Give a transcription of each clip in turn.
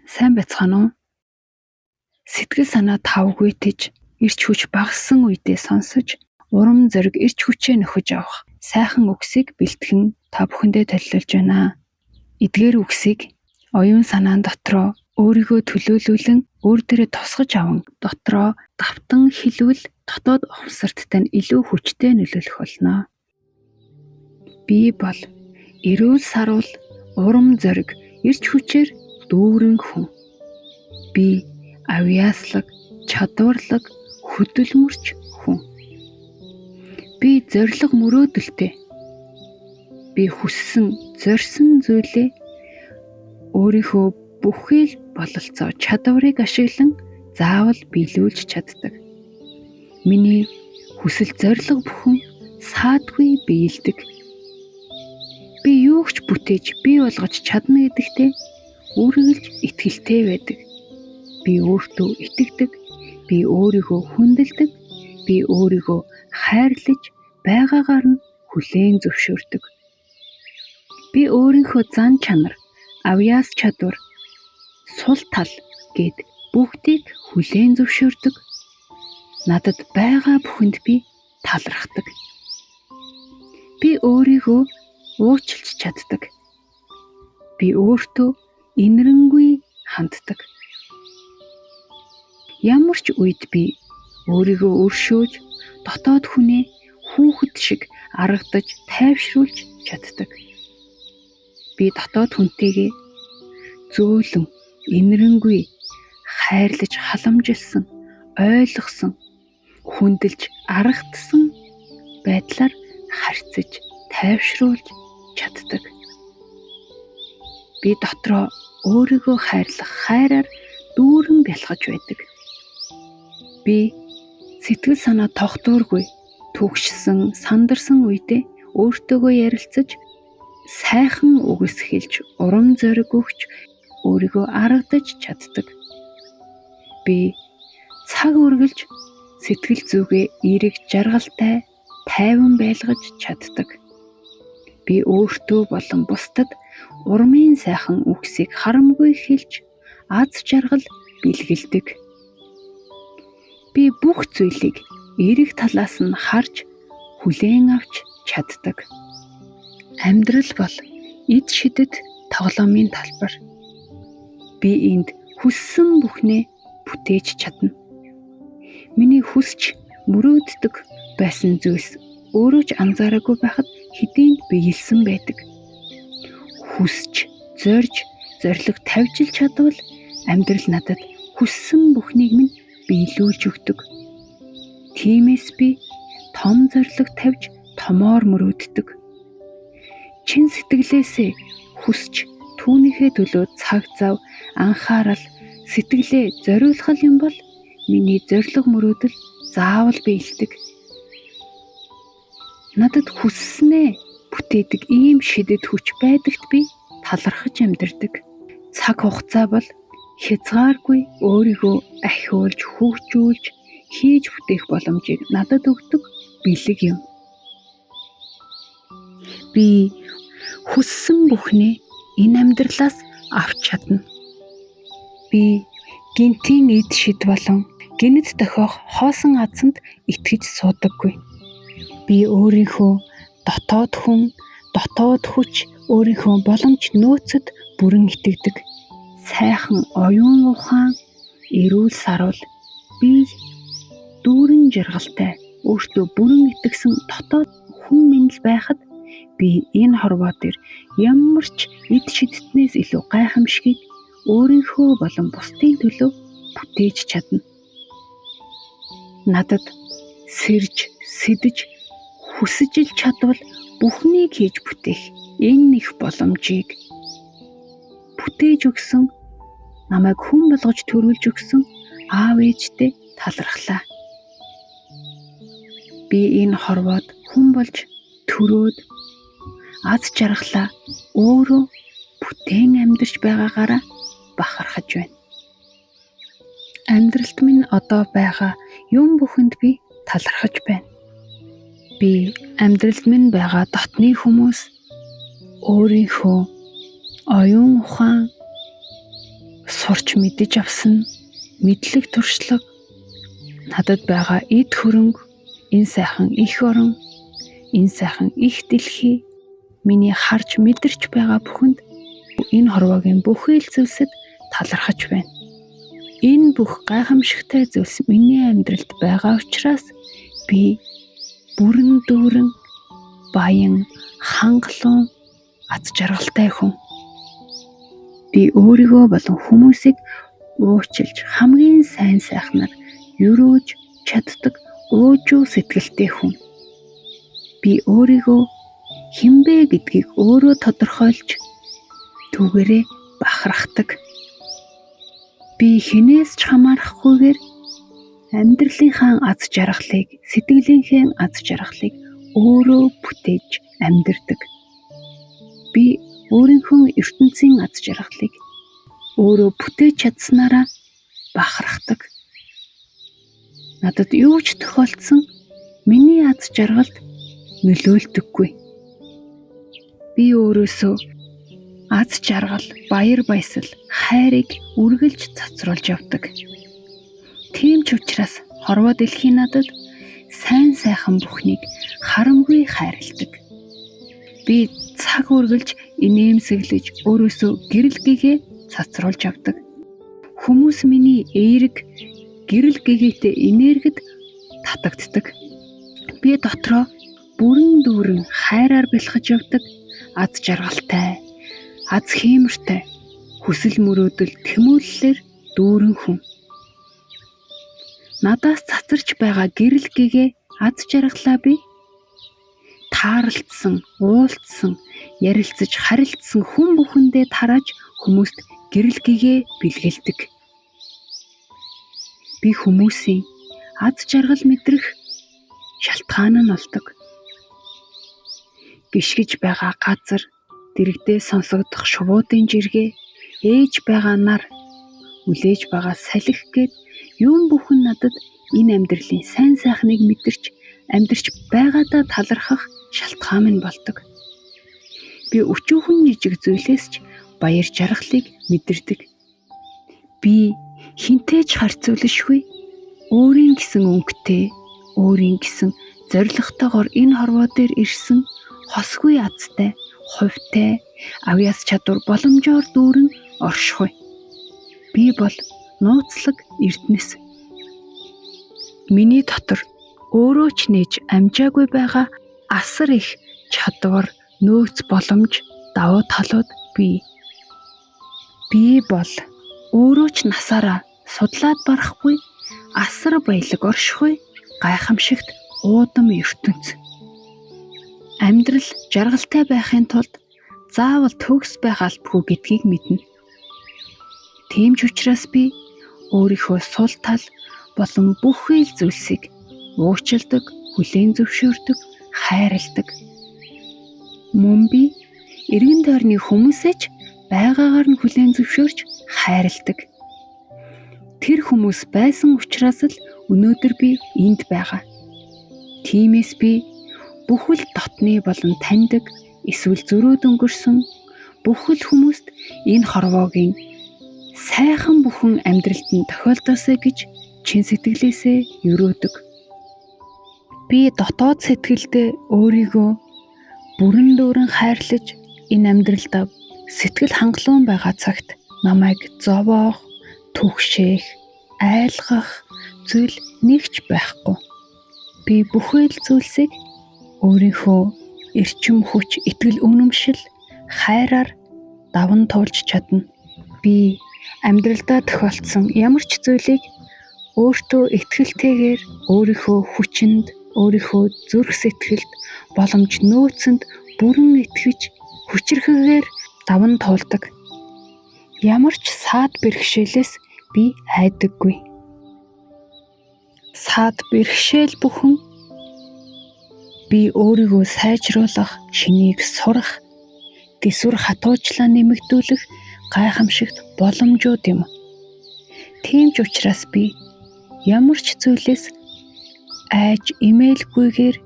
Сайн байцгаана уу? Сэтгэл санаа тавгүй тэж эрч хүч багассан үедээ сонсож, урам зориг эрч хүчээ нөхөж авах сайхан үгсийг бэлтгэн та бүхэндээ төлөвлөж байна. Эдгээр үгсийг оюун санаан дотроо өөрийгөө төлөөлүүлэн өөр дээрээ тосгож аван дотроо давтан хэлвэл дотоод ухамсарттай нь илүү хүчтэй нөлөөлөх болно. Би бол эрүүл сарвал урам зориг эрч хүчээр дүүрэн хүн. Би авьяаслаг, чадварлаг, хөдөлмөрч хүн. Би зориг мөрөөдөлтэй. Би хүссэн, зорьсон зүйлээ өөрийнхөө бүхэл бололцоо чадварыг ашиглан заавал биелүүлж чаддаг. Миний хүсэл зориг бүхэн саадгүй биелдэг. Би юугч бүтээж бий болгож чадна гэдэгтээ үргэлж итгэлтэй байдаг. Би өөртөө итгэдэг, би өөрийгөө хүндэлдэг, би өөрийгөө хайрлаж байгаагаар нь хүлээн зөвшөөрдөг. Би өөрийнхөө зан чанар, авьяас чадвар, сул тал гэд бүгдийг хүлээн зөвшөөрдөг. Надад байгаа бүхэнд би талархдаг. Би өөрийгөө уучлж чаддаг. Би өөртөө инэрэнгүй ханддаг. Ямар ч үед би өөрийгөө өршөөж, дотоод хүнээ хүүхэд шиг аргадаж, тайвшруулж чаддаг. Би дотоод хүнтэйгээ зөөлөн, инэрэнгүй, хайрлаж халамжилсан, ойлгосон, хүндэлж аргадсан байдлаар харьцаж, тайвшруулж чаддаг. Би дотроо өөрийгөө хайрлах хайраар дүүрэн бялхаж байдаг. Би сэтгэл санаа тогтуургүй, түгшсэн, сандарсан үедээ өөртөөгөө ярилцаж, сайхан үгс хэлж, урам зориг өгч, өөрийгөө аргадаж чаддаг. Би цаг үргэлж сэтгэл зүгээ эерэг жаргалтай, тайван байлгаж чаддаг. Би өөртөө болон бусдад урмын сайхан үгсийг харамгүй хэлж, аз жаргал бэлгэлдэг. Би бүх зүйлийг эерэг талаас нь харж, хүлээн авч чаддаг. Амьдрал бол эд шидэт тоглоомын талбар. Би энд хүссэн бүхнээ бүтээж чадна. Миний хүсч мөрөөддөг байсан зүйлс өөрөө ч анзаараагүй байхад хэдийнд биелсэн байдаг. Хүсч, зорж, зориг тавьж чадвал амьдрал надад хүссэн бүхнийг минь биелүүлж өгдөг. Тиймээс би том зориг тавьж, томоор мөрөөддөг. Чин сэтгэлээсээ хүсч, түүнийхээ төлөө цаг зав, анхаарал, сэтгэлээ зориулах юм бол миний зориг мөрөөдөл заавал биелдэг. Надад хүсснээ бүтээдэг ийм шидэт хүч байдагт би талархаж амьдардаг. Цаг хугацаа бол хязгааргүй өөрийгөө ахиулж, хөгжүүлж, хийж бүтээх боломжийг надад өгдөг бэлэг юм. Би хүссэн бүхнээ энэ амьдралаас авч чадна. Би гинтийн эд шид болон гинэд дохиох хоосон азанд итгэж суудаггүй. Би өөрийнхөө дотоод хүн, дотоод хүч, өөрийнхөө боломж нөөцөд бүрэн итгэдэг. Сайхан оюун ухаан, эрүүл сарвал, би дүүрэн жаргалтай, өөртөө бүрэн итгэсэн дотоод хүн минь л байхад би энэ хорвоо дээр ямар ч эд шидтнээс илүү гайхамшигыг өөрийнхөө болон бусдын төлөө бүтээж чадна. Надад сэрж, сэдэж, хүсэж л чадвал бүхнийг хийж бүтээх энэ их боломжийг бүтээж өгсөн, намайг хүн болгож төрүүлж өгсөн аав ээжтэй талархлаа. Би энэ хорвоод хүн болж төрөөд аз жаргалаа өөрөө бүтээн амьдарч байгаагаараа бахархаж байна. Амьдралд минь одоо байгаа юм бүхэнд би талархаж байна. Би амьдралд минь байгаа дотны хүмүүс өөрийнхөө оюун ухаан, сурч мэдэж авсан мэдлэг туршлага, надад байгаа эд хөрөнгө, энэ сайхан их орон, энэ сайхан их дэлхий, миний харж мэдэрч байгаа бүхэнд энэ хорвоогийн бүхий л зүйлсэд талархаж байна. Энэ бүх гайхамшигтай зүйлс миний амьдралд байгаа учраас би бүрэн дүүрэн, баян, хангалуун, аз жаргалтай хүн. Би өөрийгөө болон хүмүүсийг уучлж хамгийн сайн сайхнаар юрууж чаддаг уужуу сэтгэлтэй хүн. Би өөрийгөө хинбэ гэдгийг өөрөө тодорхойлж түүгээрээ бахархдаг. Би хинээс ч хамаарахгүйгээр амьдралынхаа аз жаргалыг, сэтгэлийнхээ аз жаргалыг өөрөө бүтээж амьдардаг. Би өөрийнхөө ертөнцийн аз жаргалыг өөрөө бүтээж чадсанараа бахархдаг. Надад юу ч тохиолдсон миний аз жаргалд нөлөөлдөггүй. Би өөрөөсөө аз жаргал, баяр баясгал, хайрыг үргэлж цацруулж явдаг. Тийм ч учраас хорвоо дэлхий надад сайн сайхан бүхнийг харамгүй хайрладаг. Би цаг үргэлж инээмсэглэж өөрөөсөө гэрэл гэгээ цацруулж авдаг. Хүмүүс миний эерэг гэрэл гэгээтэй энергид татагддаг. Би дотроо бүрэн дүүрэн хайраар бэлхэж явдаг, аз жаргалтай, аз хиймэртэй, хүсэл мөрөөдөл тэмүүллээр дүүрэн хүн. Надаас цацарч байгаа гэрэл гэгээ аз жаргалаа би таарлцсан, уулзсан, ярилцаж харилцсан хүн бүхэндээ тарааж хүмүүст гэрэл гэгээ бэлгэлдэг. Би хүмүүсийн аз жаргал мэдрэх шалтгаан нь болдог. Гიშгэж байгаа газар, дэрэгдээ сонсогдох шувуудын жиргээ, ээж байгаа нар, үлээж байгаа салхи гээд юм бүхэн надад энэ амьдралын сайн сайхныг мэдэрч амьдрч байгаадаа талархах шалтгаан минь болдог. Би өчүүхэн жижиг зүйлээс ч баяр жаргалыг мэдэрдэг. Би хинтээ ч харьцуулшгүй, өөрийн гэсэн өнгөтэй, өөрийн гэсэн зоригтойгоор энэ хорвоо дээр ирсэн хосгүй азтай, хувьтай, авьяас чадвар боломжоор дүүрэн оршихуй. Би бол нууцлаг эрдэнэс. Миний дотор өөрөө ч нээж амжаагүй байгаа асар их чадвар, нөөц боломж, давуу талууд бий. Би бол өөрөө ч насаараа судлаад барахгүй, асар баялаг оршихуй, гайхамшигт уудам ертөнц. Амьдрал жаргалтай байхын тулд заавал төгс байх албагүй гэдгийг мэднэ. Тийм ч учраас би өөрийнхөө сул тал болон бүхий л зүйлсийг уучилдаг, хүлээн зөвшөөрдөг, хайрладаг. Мөн би эргэн тойрны хүмүүсээ ч байгаагаар нь хүлээн зөвшөөрч хайрладаг. Тэр хүмүүс байсан учраас л өнөөдөр би энд байгаа. Тиймээс би бүхэл дотны болон таньдаг, эсвэл зөрөөд өнгөрсөн бүхэл хүмүүст энэ хорвоогийн сайхан бүхэн амьдралд нь тохиолдосоо гэж чин сэтгэлээсээ өрөөдөг. Би дотоод сэтгэлдээ өөрийгөө бүрэн дүүрэн хайрлаж энэ амьдралдаа сэтгэл хангалуун байгаа цагт намайг зовоох, түгшээх, айлгах зүйл нэгч байхгүй. Би бүхэл зүйлсийг өөрийнхөө эрчим хүч, итгэл үнэмшил, хайраар даван туулж чадна. Би амьдралдаа тохиолдсон ямар ч зүйлийг өөртөө итгэлтэйгээр өөрийнхөө хүчинд, өөрийнхөө зүрх сэтгэлд, боломж нөөцөнд бүрэн итгэж хүчрэхгээр даван туулдаг. Ямар ч саад бэрхшээлээс би айдаггүй. Саад бэрхшээл бүхэн би өөрийгөө сайжруулах, шинийг сурах, дэсвэр хатуужлаа нэмэгдүүлэх гайхамшигт боломжууд юм. Тийм ч учраас би ямар ч зүйлээс айж эмээлгүйгээр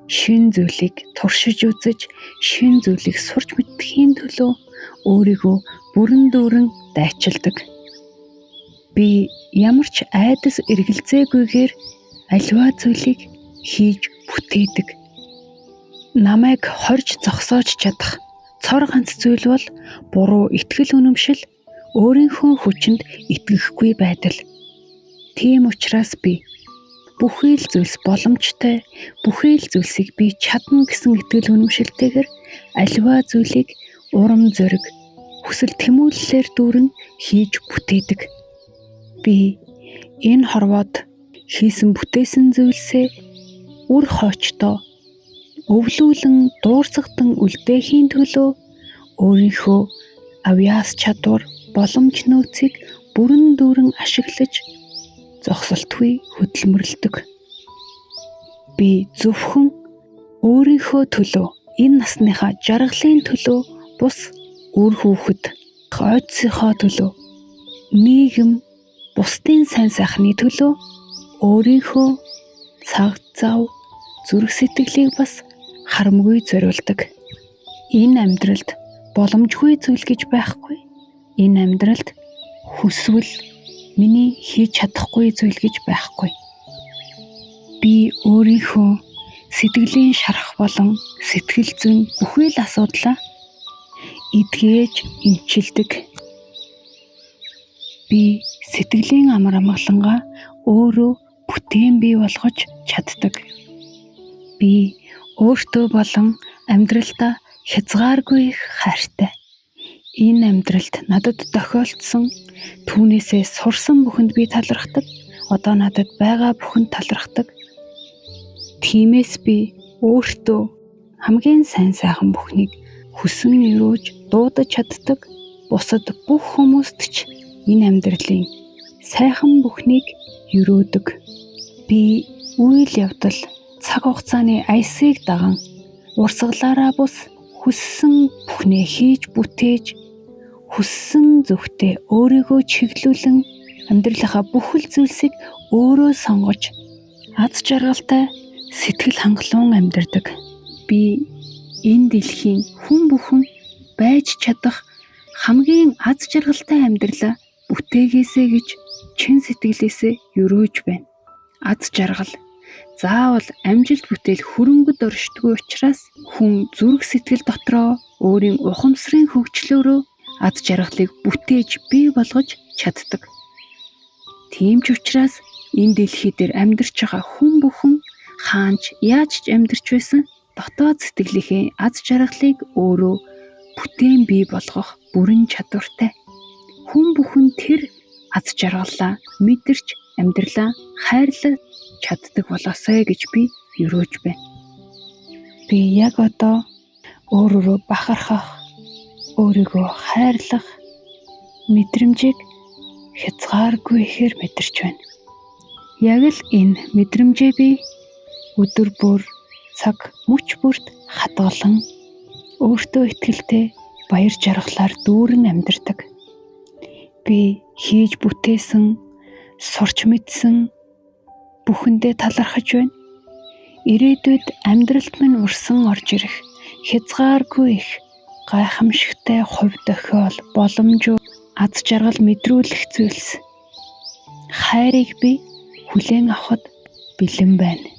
шин зүйлийг туршиж үзэж, шин зүйлийг сурч мэдхийн төлөө өөрийгөө бүрэн дүүрэн дайчилдаг. Би ямар ч айдас эргэлзээгүйгээр аливаа зүйлийг хийж бүтээдэг. Намайг хорж зогсоож чадах цор ганц зүйл бол буруу итгэл үнэмшил, өөрийнхөө хүчинд итгэхгүй байдал. Тийм учраас би бүхий л зүйлс боломжтой, бүхий л зүйлсийг би чадна гэсэн итгэл үнэмшилтэйгээр аливаа зүйлийг урам зориг, хүсэл тэмүүллээр дүүрэн хийж бүтээдэг. Би энэ хорвоод хийсэн бүтээсэн зүйлсээ үр хоочтой өвлүүлэн дуурцагдан үлдээхийн төлөө өөрийнхөө авьяас чадвар, боломж нөөцийг бүрэн дүүрэн ашиглаж зогсолтгүй хөдөлмөрлөдөг. Би зөвхөн өөрийнхөө төлөө, энэ насныхаа жаргалын төлөө, бус үр хүүхэд, ойдсынхоо төлөө, нийгэм, бусдын сайн сайхны төлөө өөрийнхөө цаг зав, зүрх сэтгэлийг бас харамгүй зориулдаг. Энэ амьдралд боломжгүй зүйл гэж байхгүй. Энэ амьдралд хүсвэл миний хийж чадахгүй зүйл гэж байхгүй. Би өөрийнхөө сэтгэлийн шарах болон сэтгэл зүйн бүхий л асуудлаа эдгээж эмчилдэг. Би сэтгэлийн амар амгалангаа өөрөө бүтээн бий болгож чаддаг. Би өөртөө болон амьдралдаа хязгааргүй их хайртай. Энэ амьдралд надад тохиолдсон түүнээсээ сурсан бүхэнд би талархдаг. Одоо надад байгаа бүхэнд талархдаг. Тиймээс би өөртөө хамгийн сайн сайхан бүхнийг хүсэн өрөөж дуудаж чаддаг. Бусад бүх хүмүүст ч энэ амьдралын сайхан бүхнийг өрөөдөг. Би үйл явдал, цаг хугацааны аясыг даган урсгалаараа бус хүссэн бүхнээ хийж бүтээж, хүссэн зүгтээ өөрийгөө чиглүүлэн амьдралынхаа бүхэл зүйлсийг өөрөө сонгож аз жаргалтай сэтгэл хангалуун амьдардаг. Би энэ дэлхийн хүн бүхэн байж чадах хамгийн аз жаргалтай амьдралаа бүтээгээсэй гэж чин сэтгэлээсээ өрөөж байна. Аз жаргал заавал амжилт бүтээл хөрөнгөд оршдгүй учраас хүн зүрх сэтгэл дотроо өөрийн ухамсарын хөгжлөөрөө аз жаргалыг бүтээж бий болгож чаддаг. Тийм ч учраас энэ дэлхий дээр амьдарч байгаа хүн бүхэн хаанч яаж ч амьдарч байсан дотоод сэтгэлийнхээ аз жаргалыг өөрөө бүтээн бий болгох бүрэн чадвартай. Хүн бүхэн тэр аз жаргалаа мэдэрч амьдралаа хайрлах чаддаг болоосай гэж би өрөөж байна. Би яг одоо өөрөөрөө бахархах, өөрийгөө хайрлах мэдрэмжийг хязгааргүй ихээр мэдэрч байна. Яг л энэ мэдрэмжээ би өдөр бүр, цаг мөч бүрт хадгалан өөртөө итгэлтэй баяр жаргалаар дүүрэн амьдардаг. Би хийж бүтээсэн, сурч мэдсэн бүхэндээ талархаж байна. Ирээдүйд амьдралд минь урсан орж ирэх хязгааргүй их гайхамшигтай хувь тохиол, боломжууд, аз жаргал мэдрүүлэх зүйлс хайрыг би хүлээн авахд бэлэн байна.